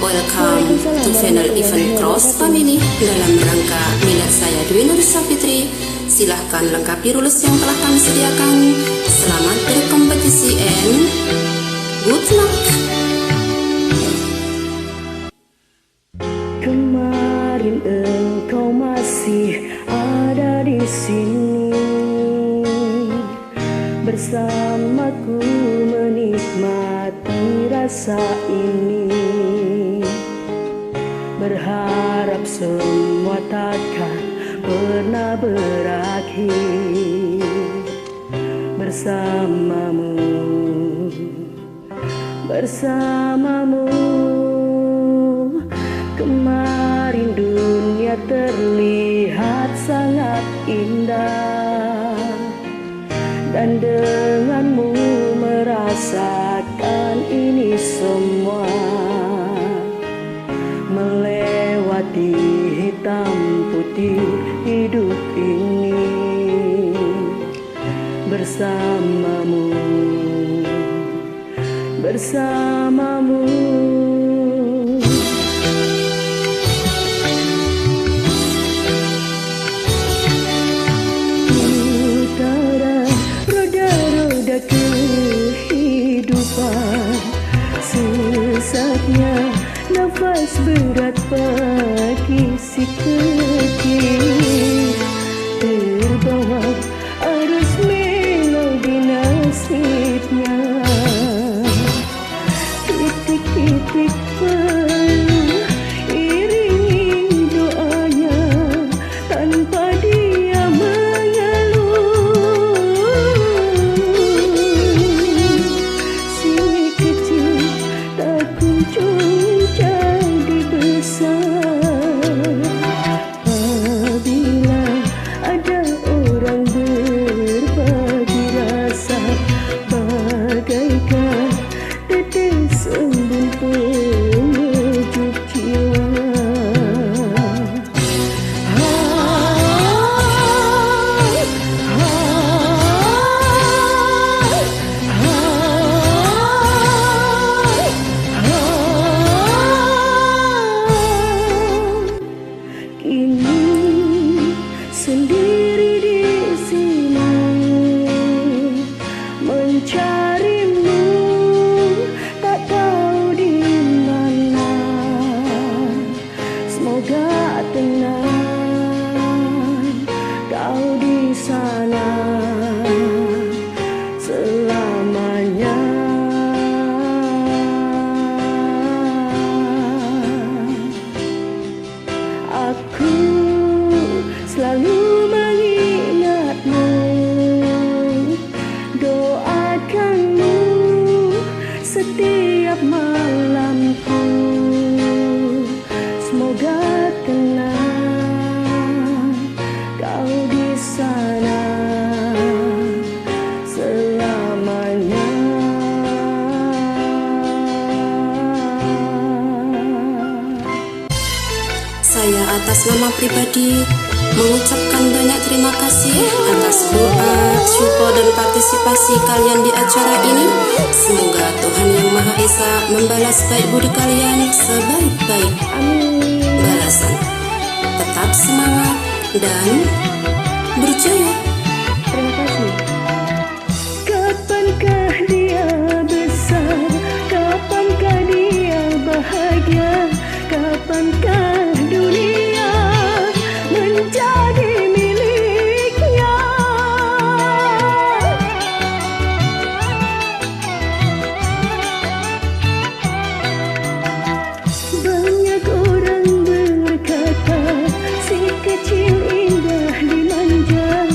Welcome to Final Event Cross Family dalam rangka milad saya Dwi Nur Safitri. Silahkan lengkapi rules yang telah kami sediakan. Selamat berkompetisi and good luck. Kemarin engkau masih ada di sini, bersamaku menikmati rasa ini. Berharap semua takkan pernah berakhir bersamamu, bersamamu. Kemarin dunia terlihat sangat indah, dan denganmu merasakan ini semua. Melewati hitam putih hidup ini bersamamu, bersamamu. Putaran roda-roda kehidupan, sesatnya nafas berat bagi si kecil, terbawa arus melodi nasibnya. Titik-titik peluh iringi doanya, tanpa dia mengeluh. Si kecil tak kunjung jadi besar apabila ada orang berbagi rasa, bagaikan tetes embun penyejuk jiwa. Kini sendiri di sini mencarimu, tak tahu di mana. Semoga tenang kau di sana selamanya. Aku selalu mengingatmu, doakanmu setiap malamku. Semoga tenang kau di sana selamanya. Saya atas nama pribadi mengucapkan banyak terima kasih atas doa, support dan partisipasi kalian di acara ini. Semoga Tuhan Yang Maha Esa membalas baik budi kalian sebaik-baik balasan. Tetap semangat dan berjaya. Terima kasih. Kapankah dia besar? Kapankah dia bahagia? Kapankah dunia menjadi miliknya? Banyak orang berkata si kecil indah dimanja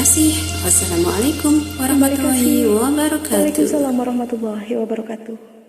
kasih. Wassalamualaikum warahmatullahi wabarakatuh. Waalaikumsalam warahmatullahi wabarakatuh.